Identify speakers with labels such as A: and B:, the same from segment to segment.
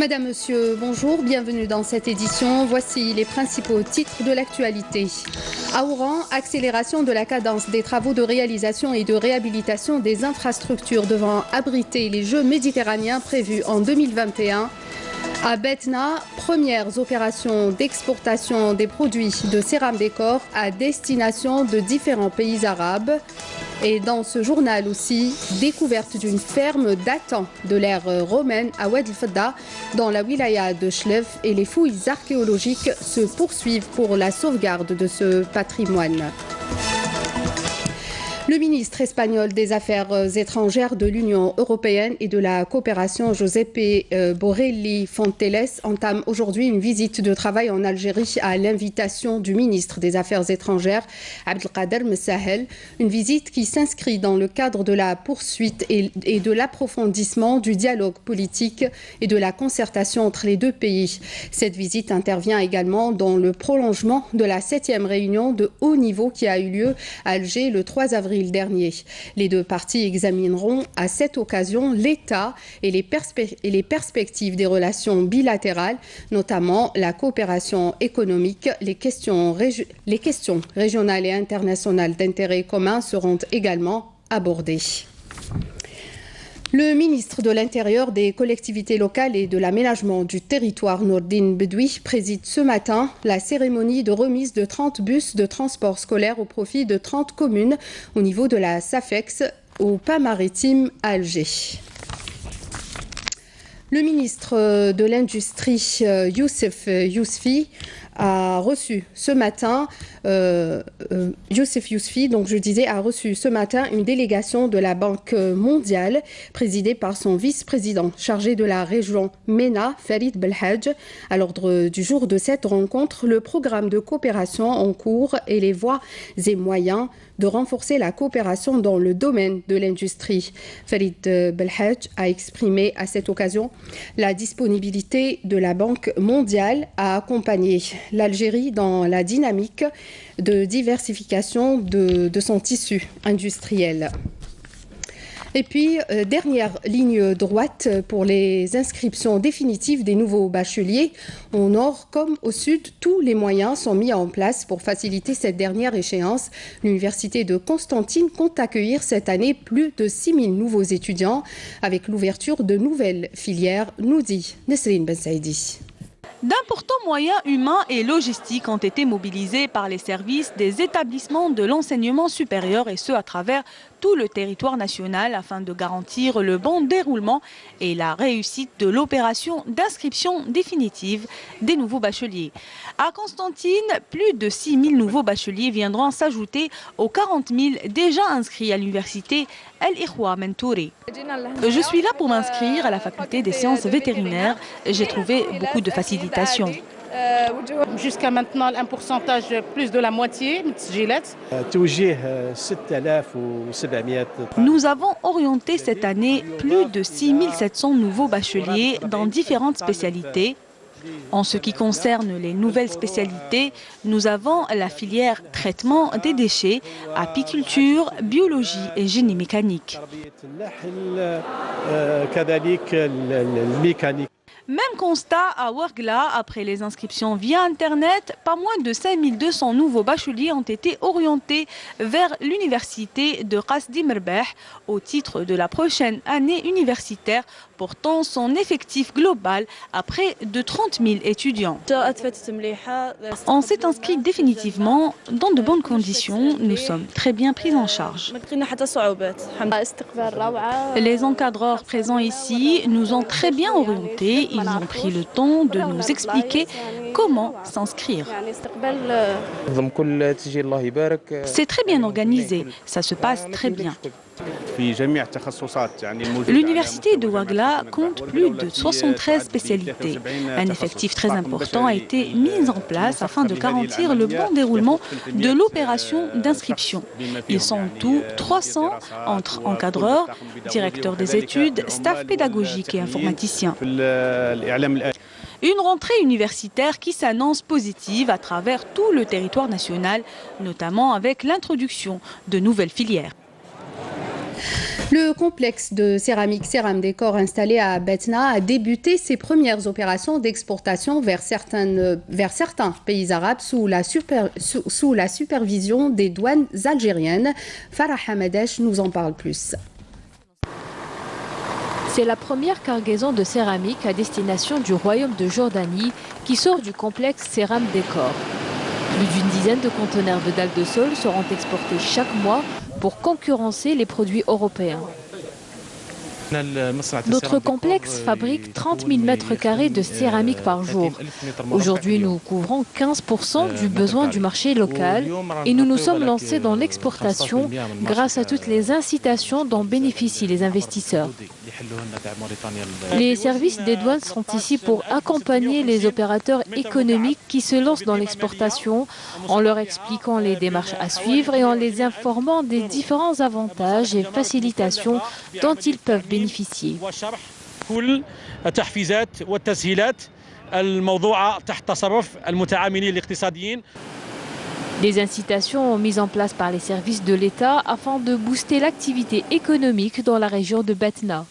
A: Mesdames, Messieurs, bonjour, bienvenue dans cette édition. Voici les principaux titres de l'actualité. À Oran, accélération de la cadence des travaux de réalisation et de réhabilitation des infrastructures devant abriter les Jeux méditerranéens prévus en 2021. À Betna, premières opérations d'exportation des produits de cérame décor à destination de différents pays arabes. Et dans ce journal aussi, découverte d'une ferme datant de l'ère romaine à Oued el-Fadda, dans la wilaya de Chlev, et les fouilles archéologiques se poursuivent pour la sauvegarde de ce patrimoine. Le ministre espagnol des Affaires étrangères de l'Union européenne et de la coopération, Giuseppe Borrelli Fonteles, entame aujourd'hui une visite de travail en Algérie à l'invitation du ministre des Affaires étrangères, Abdelkader Messahel. Une visite qui s'inscrit dans le cadre de la poursuite et de l'approfondissement du dialogue politique et de la concertation entre les deux pays. Cette visite intervient également dans le prolongement de la 7e réunion de haut niveau qui a eu lieu à Alger le 3 avril dernier. Les deux parties examineront à cette occasion l'état et les perspectives des relations bilatérales, notamment la coopération économique. Les questions régionales et internationales d'intérêt commun seront également abordées. Le ministre de l'Intérieur, des collectivités locales et de l'aménagement du territoire, Nourdine Bedoui, préside ce matin la cérémonie de remise de 30 bus de transport scolaire au profit de 30 communes au niveau de la SAFEX au Pas maritime à Alger. Le ministre de l'Industrie, Youssef Yousfi, a reçu ce matin, a reçu ce matin une délégation de la Banque mondiale présidée par son vice-président chargé de la région MENA, Farid Belhadj. À l'ordre du jour de cette rencontre, le programme de coopération en cours et les voies et moyens de renforcer la coopération dans le domaine de l'industrie. Farid Belhadj a exprimé à cette occasion la disponibilité de la Banque mondiale à accompagner l'Algérie dans la dynamique de diversification de son tissu industriel. Et puis, dernière ligne droite pour les inscriptions définitives des nouveaux bacheliers. Au nord comme au sud, tous les moyens sont mis en place pour faciliter cette dernière échéance. L'université de Constantine compte accueillir cette année plus de 6 000 nouveaux étudiants avec l'ouverture de nouvelles filières, nous dit Nesrine Ben Saïdi.
B: D'importants moyens humains et logistiques ont été mobilisés par les services des établissements de l'enseignement supérieur et ce à travers tout le territoire national afin de garantir le bon déroulement et la réussite de l'opération d'inscription définitive des nouveaux bacheliers. À Constantine, plus de 6 000 nouveaux bacheliers viendront s'ajouter aux 40 000 déjà inscrits à l'université El-Ikhwa Mentouri. Je suis là pour m'inscrire à la faculté des sciences vétérinaires. J'ai trouvé beaucoup de facilitation.
C: Jusqu'à maintenant, un pourcentage plus de la moitié.
B: Nous avons orienté cette année plus de 6 700 nouveaux bacheliers dans différentes spécialités. En ce qui concerne les nouvelles spécialités, nous avons la filière traitement des déchets, apiculture, biologie et génie mécanique. Même constat à Ouargla, après les inscriptions via Internet, pas moins de 5200 nouveaux bacheliers ont été orientés vers l'université de Ras Dimerbeh au titre de la prochaine année universitaire, portant son effectif global à près de 30 000 étudiants. On s'est inscrit définitivement dans de bonnes conditions, nous sommes très bien pris en charge. Les encadreurs présents ici nous ont très bien orientés. Ils ont pris le temps de nous expliquer comment s'inscrire. C'est très bien organisé, ça se passe très bien. L'université de Ouargla compte plus de 73 spécialités. Un effectif très important a été mis en place afin de garantir le bon déroulement de l'opération d'inscription. Ils sont tout 300 entre encadreurs, directeurs des études, staff pédagogique et informaticiens. Une rentrée universitaire qui s'annonce positive à travers tout le territoire national, notamment avec l'introduction de nouvelles filières.
A: Le complexe de céramique Ceram Décor installé à Batna a débuté ses premières opérations d'exportation vers certains pays arabes sous la supervision des douanes algériennes. Farah Hamadesh nous en parle plus.
D: C'est la première cargaison de céramique à destination du royaume de Jordanie qui sort du complexe Ceram Décor. Plus d'une dizaine de conteneurs de dalles de sol seront exportés chaque mois pour concurrencer les produits européens. Notre complexe fabrique 30 000 mètres carrés de céramique par jour. Aujourd'hui, nous couvrons 15% du besoin du marché local et nous nous sommes lancés dans l'exportation grâce à toutes les incitations dont bénéficient les investisseurs. Les services des douanes sont ici pour accompagner les opérateurs économiques qui se lancent dans l'exportation en leur expliquant les démarches à suivre et en les informant des différents avantages et facilitations dont ils peuvent bénéficier. Des incitations mises en place par les services de l'État afin de booster l'activité économique dans la région de Batna.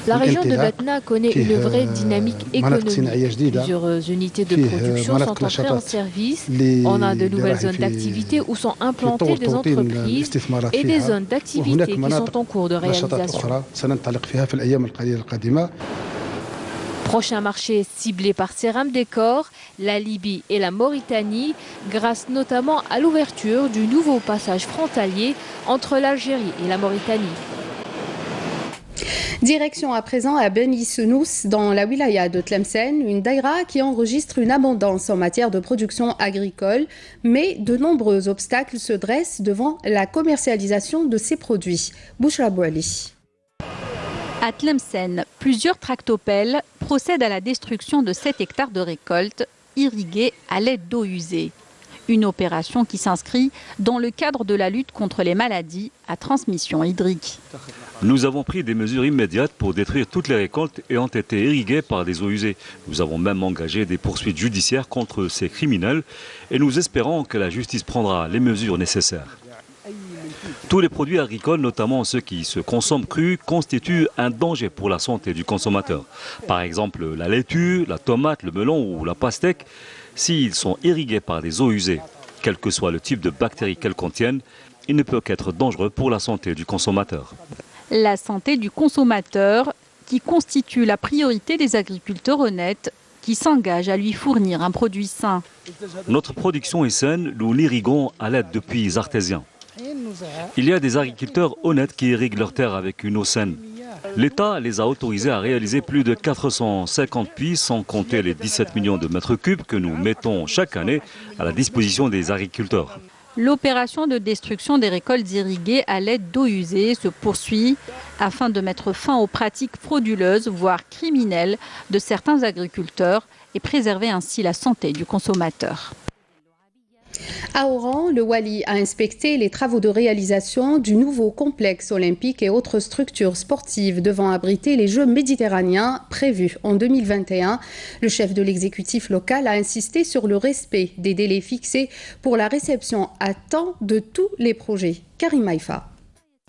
D: La région de Batna connaît une vraie dynamique économique. Plusieurs unités de production sont entrées en service. On a de nouvelles zones d'activité où sont implantées des entreprises et des zones d'activité qui sont en cours de réalisation. Prochain marché ciblé par Ceram Décor, la Libye et la Mauritanie, grâce notamment à l'ouverture du nouveau passage frontalier entre l'Algérie et la Mauritanie.
A: Direction à présent à Beni Sounos, dans la wilaya de Tlemcen, une daïra qui enregistre une abondance en matière de production agricole, mais de nombreux obstacles se dressent devant la commercialisation de ces produits. Bouchra Bouali.
E: À Tlemcen, plusieurs tractopelles procèdent à la destruction de 7 hectares de récoltes irrigués à l'aide d'eau usée. Une opération qui s'inscrit dans le cadre de la lutte contre les maladies à transmission hydrique.
F: Nous avons pris des mesures immédiates pour détruire toutes les récoltes ayant été irriguées par des eaux usées. Nous avons même engagé des poursuites judiciaires contre ces criminels et nous espérons que la justice prendra les mesures nécessaires. Tous les produits agricoles, notamment ceux qui se consomment crus, constituent un danger pour la santé du consommateur. Par exemple, la laitue, la tomate, le melon ou la pastèque, s'ils sont irrigués par des eaux usées, quel que soit le type de bactéries qu'elles contiennent, il ne peut qu'être dangereux pour la santé du consommateur.
E: La santé du consommateur qui constitue la priorité des agriculteurs honnêtes qui s'engagent à lui fournir un produit sain.
F: Notre production est saine, nous l'irriguons à l'aide de puits artésiens. Il y a des agriculteurs honnêtes qui irriguent leurs terres avec une eau saine. L'État les a autorisés à réaliser plus de 450 puits, sans compter les 17 millions de mètres cubes que nous mettons chaque année à la disposition des agriculteurs.
E: L'opération de destruction des récoltes irriguées à l'aide d'eau usée se poursuit afin de mettre fin aux pratiques frauduleuses, voire criminelles, de certains agriculteurs et préserver ainsi la santé du consommateur.
A: À Oran, le Wali a inspecté les travaux de réalisation du nouveau complexe olympique et autres structures sportives devant abriter les Jeux méditerranéens prévus en 2021. Le chef de l'exécutif local a insisté sur le respect des délais fixés pour la réception à temps de tous les projets. Karim Maïfa.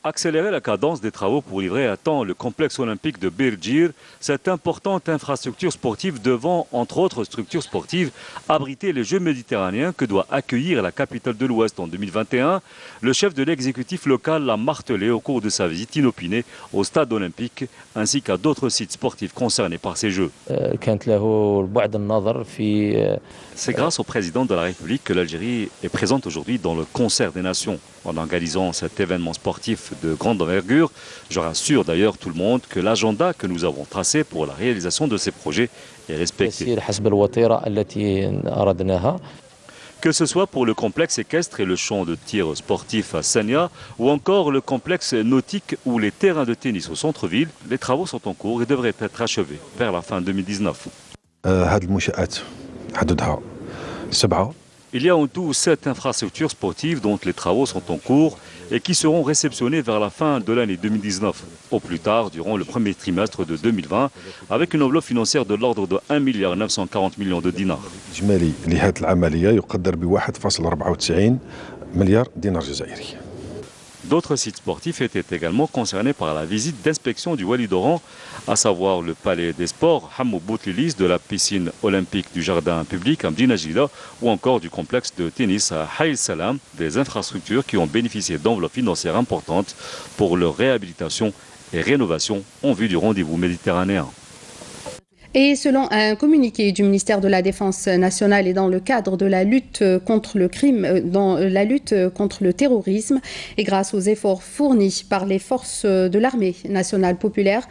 F: Accélérer la cadence des travaux pour livrer à temps le complexe olympique de Bir Djir, cette importante infrastructure sportive devant, entre autres structures sportives, abriter les Jeux méditerranéens que doit accueillir la capitale de l'Ouest en 2021. Le chef de l'exécutif local l'a martelé au cours de sa visite inopinée au stade olympique ainsi qu'à d'autres sites sportifs concernés par ces Jeux. C'est grâce au président de la République que l'Algérie est présente aujourd'hui dans le concert des nations. En organisant cet événement sportif de grande envergure, je rassure d'ailleurs tout le monde que l'agenda que nous avons tracé pour la réalisation de ces projets est respecté. Que ce soit pour le complexe équestre et le champ de tir sportif à Sania ou encore le complexe nautique ou les terrains de tennis au centre-ville, les travaux sont en cours et devraient être achevés vers la fin 2019. Il y a en tout 7 infrastructures sportives dont les travaux sont en cours et qui seront réceptionnées vers la fin de l'année 2019, au plus tard durant le premier trimestre de 2020, avec une enveloppe financière de l'ordre de 1,940 milliard de dinars. D'autres sites sportifs étaient également concernés par la visite d'inspection du Wali d'Oran, à savoir le palais des sports, Hamou Boutlilis, de la piscine olympique du jardin public à Mdina Jila ou encore du complexe de tennis à Haïl Salam, des infrastructures qui ont bénéficié d'enveloppes financières importantes pour leur réhabilitation et rénovation en vue du rendez-vous méditerranéen.
A: Et selon un communiqué du ministère de la Défense nationale et dans le cadre de la lutte contre le crime, dans la lutte contre le terrorisme et grâce aux efforts fournis par les forces de l'armée nationale populaire,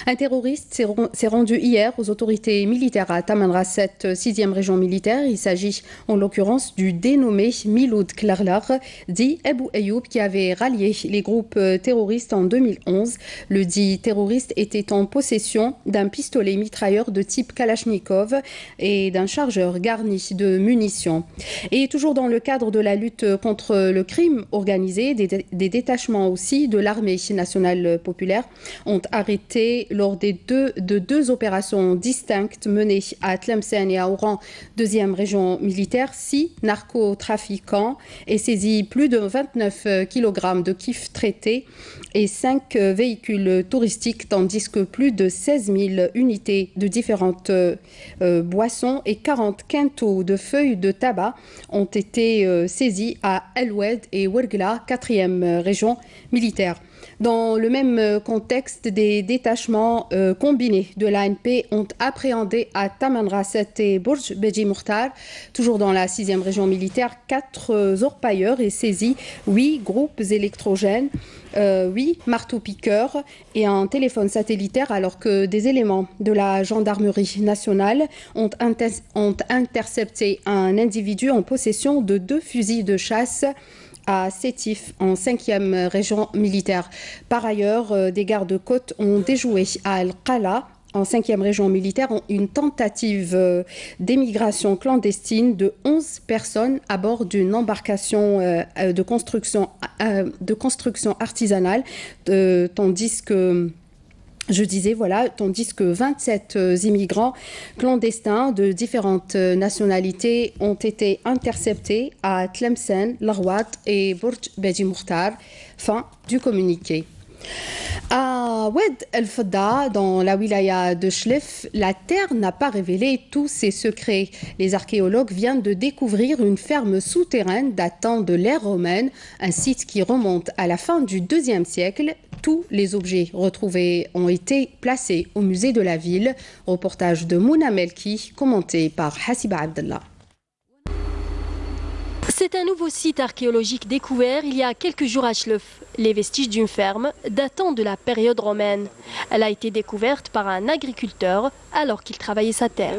A: un terroriste s'est rendu hier aux autorités militaires à Taman Rasset, 6e région militaire. Il s'agit en l'occurrence du dénommé Miloud Klarlar, dit Abou Ayoub, qui avait rallié les groupes terroristes en 2011. Le dit terroriste était en possession d'un pistolet mitrailleur de type Kalachnikov et d'un chargeur garni de munitions. Et toujours dans le cadre de la lutte contre le crime organisé, des détachements aussi de l'armée nationale populaire ont arrêté lors de deux opérations distinctes menées à Tlemcen et à Oran, 2e région militaire, 6 narcotrafiquants et saisi plus de 29 kg de kif traités et 5 véhicules touristiques, tandis que plus de 16 000 unités de différentes boissons et 40 quintaux de feuilles de tabac ont été saisis à El Oued et Ouergla, 4e région militaire. Dans le même contexte, des détachements combinés de l'ANP ont appréhendé à Taman Rasset et Bourj Beji Mokhtar, toujours dans la 6e région militaire, 4 orpailleurs et saisi 8 groupes électrogènes, 8 marteaux-piqueurs et un téléphone satellitaire, alors que des éléments de la gendarmerie nationale ont intercepté un individu en possession de 2 fusils de chasse à Sétif, en 5e région militaire. Par ailleurs, des gardes-côtes ont déjoué à Al-Qala, en 5e région militaire, une tentative d'émigration clandestine de 11 personnes à bord d'une embarcation de construction artisanale, tandis que 27 immigrants clandestins de différentes nationalités ont été interceptés à Tlemcen, Larwat et Bourj Beji Mokhtar. Fin du communiqué. À Oued El Fadda, dans la wilaya de Chlef, la terre n'a pas révélé tous ses secrets. Les archéologues viennent de découvrir une ferme souterraine datant de l'ère romaine, un site qui remonte à la fin du IIe siècle. Tous les objets retrouvés ont été placés au musée de la ville. Reportage de Mouna Melki, commenté par Hassiba Abdallah.
G: C'est un nouveau site archéologique découvert il y a quelques jours à Chlef, les vestiges d'une ferme datant de la période romaine. Elle a été découverte par un agriculteur alors qu'il travaillait sa terre.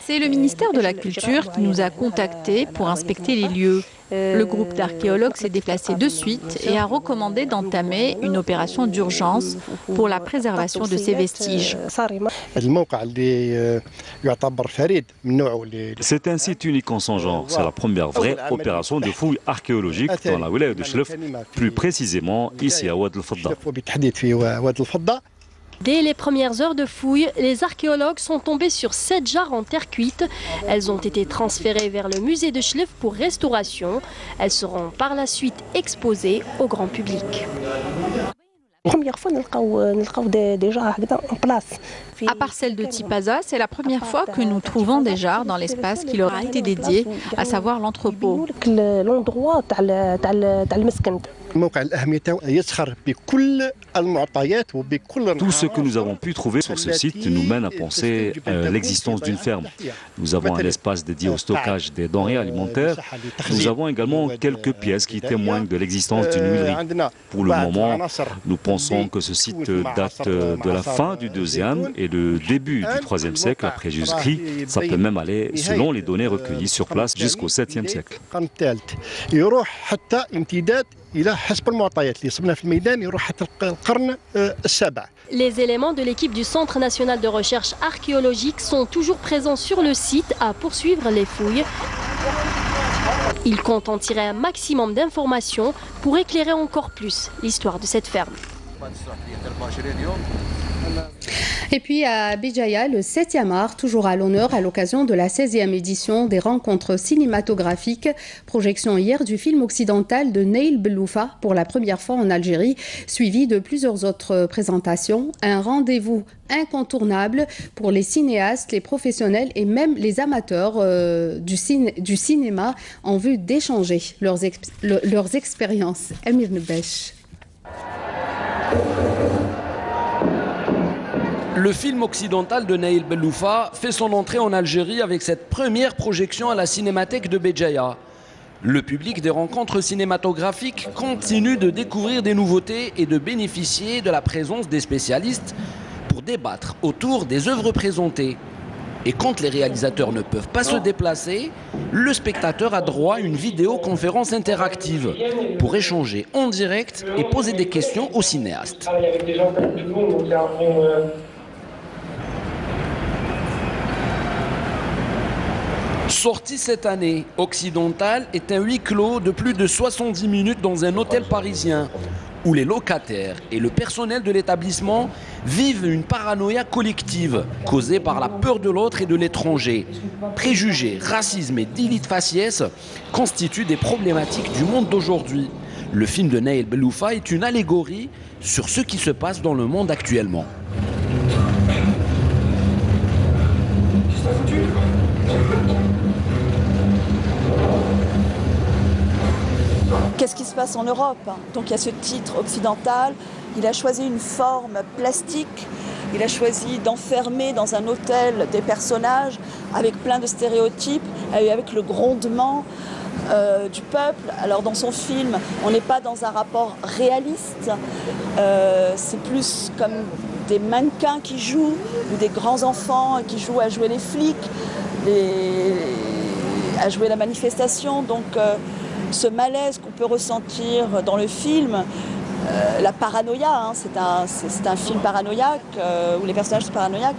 E: C'est le ministère de la Culture qui nous a contactés pour inspecter les lieux. Le groupe d'archéologues s'est déplacé de suite et a recommandé d'entamer une opération d'urgence pour la préservation de ces vestiges.
F: C'est un site unique en son genre. C'est la première vraie opération de fouille archéologique dans la wilaya de Chlef, plus précisément ici à Oued El Fadda.
G: Dès les premières heures de fouille, les archéologues sont tombés sur 7 jarres en terre cuite. Elles ont été transférées vers le musée de Chlef pour restauration. Elles seront par la suite exposées au grand public.
E: À part celle de Tipaza, c'est la première fois que nous trouvons des jarres dans l'espace qui leur a été dédié, à savoir l'entrepôt.
F: Tout ce que nous avons pu trouver sur ce site nous mène à penser à l'existence d'une ferme. Nous avons un espace dédié au stockage des denrées alimentaires. Nous avons également quelques pièces qui témoignent de l'existence d'une huilerie. Pour le moment, nous pensons que ce site date de la fin du 2e et le début du 3e siècle après Jésus-Christ. Ça peut même aller, selon les données recueillies sur place, jusqu'au 7e siècle.
G: Les éléments de l'équipe du Centre national de recherche archéologique sont toujours présents sur le site à poursuivre les fouilles. Ils comptent en tirer un maximum d'informations pour éclairer encore plus l'histoire de cette ferme.
A: Et puis à Béjaïa, le 7e art, toujours à l'honneur à l'occasion de la 16e édition des rencontres cinématographiques. Projection hier du film occidental de Naïl Belloufa pour la première fois en Algérie, suivi de plusieurs autres présentations. Un rendez-vous incontournable pour les cinéastes, les professionnels et même les amateurs du cinéma en vue d'échanger leurs expériences. Amir Nebesh.
H: Le film occidental de Naïl Belloufa fait son entrée en Algérie avec cette première projection à la Cinémathèque de Béjaïa. Le public des rencontres cinématographiques continue de découvrir des nouveautés et de bénéficier de la présence des spécialistes pour débattre autour des œuvres présentées. Et quand les réalisateurs ne peuvent pas se déplacer, le spectateur a droit à une vidéoconférence interactive pour échanger en direct et poser des questions aux cinéastes. Sorti cette année, Occidental est un huis clos de plus de 70 minutes dans un hôtel parisien où les locataires et le personnel de l'établissement vivent une paranoïa collective causée par la peur de l'autre et de l'étranger. Préjugés, racisme et délit de faciès constituent des problématiques du monde d'aujourd'hui. Le film de Naïl Belloufa est une allégorie sur ce qui se passe dans le monde actuellement.
I: Qu'est-ce qui se passe en Europe? Donc il y a ce titre occidental, il a choisi une forme plastique, il a choisi d'enfermer dans un hôtel des personnages avec plein de stéréotypes, avec le grondement du peuple. Alors dans son film, on n'est pas dans un rapport réaliste, c'est plus comme des mannequins qui jouent, ou des grands enfants qui jouent à jouer les flics, à jouer la manifestation. Donc ce malaise qu'on peut ressentir dans le film, la paranoïa, c'est un film paranoïaque, où les personnages sont paranoïaques.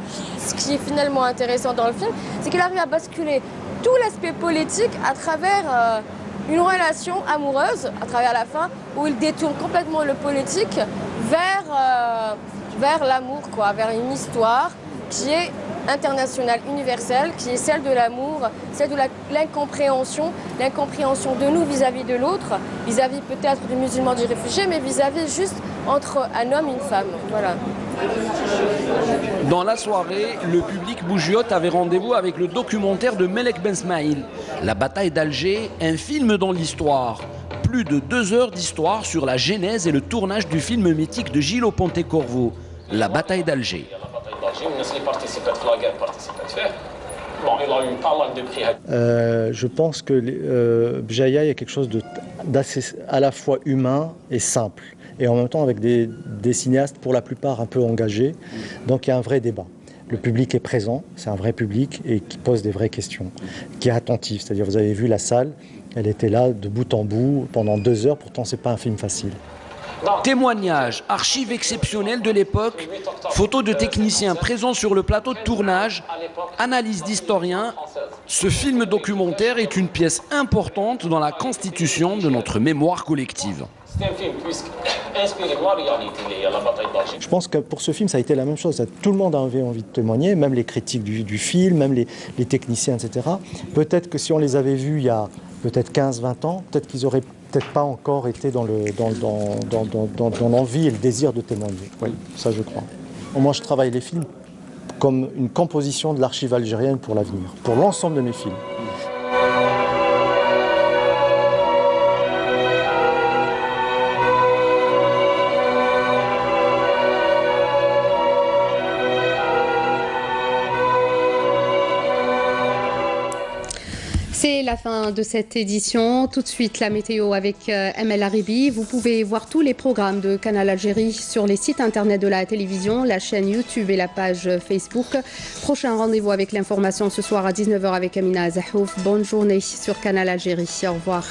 J: Ce qui est finalement intéressant dans le film, c'est qu'il arrive à basculer tout l'aspect politique à travers une relation amoureuse, à travers la fin, où il détourne complètement le politique vers l'amour, vers une histoire qui est internationale, universelle, qui est celle de l'amour, celle de l'incompréhension de nous vis-à-vis de l'autre, vis-à-vis peut-être du musulman, du réfugié, mais vis-à-vis juste entre un homme et une femme. Voilà.
H: Dans la soirée, le public bougiote avait rendez-vous avec le documentaire de Melek Ben Smaïl, La bataille d'Alger, un film dans l'histoire. Plus de 2 heures d'histoire sur la genèse et le tournage du film mythique de Gilles Pontecorvo, La bataille d'Alger.
K: Je pense que Béjaïa, il y a quelque chose d'assez à la fois humain et simple, et en même temps avec des cinéastes pour la plupart un peu engagés, donc il y a un vrai débat. Le public est présent, c'est un vrai public et qui pose des vraies questions, qui est attentif, c'est-à-dire vous avez vu la salle, elle était là de bout en bout pendant 2 heures, pourtant c'est pas un film facile.
H: Témoignages, archives exceptionnelles de l'époque, photos de techniciens présents sur le plateau de tournage, analyses d'historiens. Ce film documentaire est une pièce importante dans la constitution de notre mémoire collective.
K: Je pense que pour ce film, ça a été la même chose. Tout le monde avait envie de témoigner, même les critiques du film, même les techniciens, etc. Peut-être que si on les avait vus il y a peut-être 15-20 ans, peut-être qu'ils auraient peut-être pas encore été dans l'envie et le désir de témoigner. Oui, ça je crois. Moi, je travaille les films comme une composition de l'archive algérienne pour l'avenir, pour l'ensemble de mes films.
A: C'est la fin de cette édition. Tout de suite, la météo avec Amel Haribi. Vous pouvez voir tous les programmes de Canal Algérie sur les sites internet de la télévision, la chaîne YouTube et la page Facebook. Prochain rendez-vous avec l'information ce soir à 19h avec Amina Zahouf. Bonne journée sur Canal Algérie. Au revoir.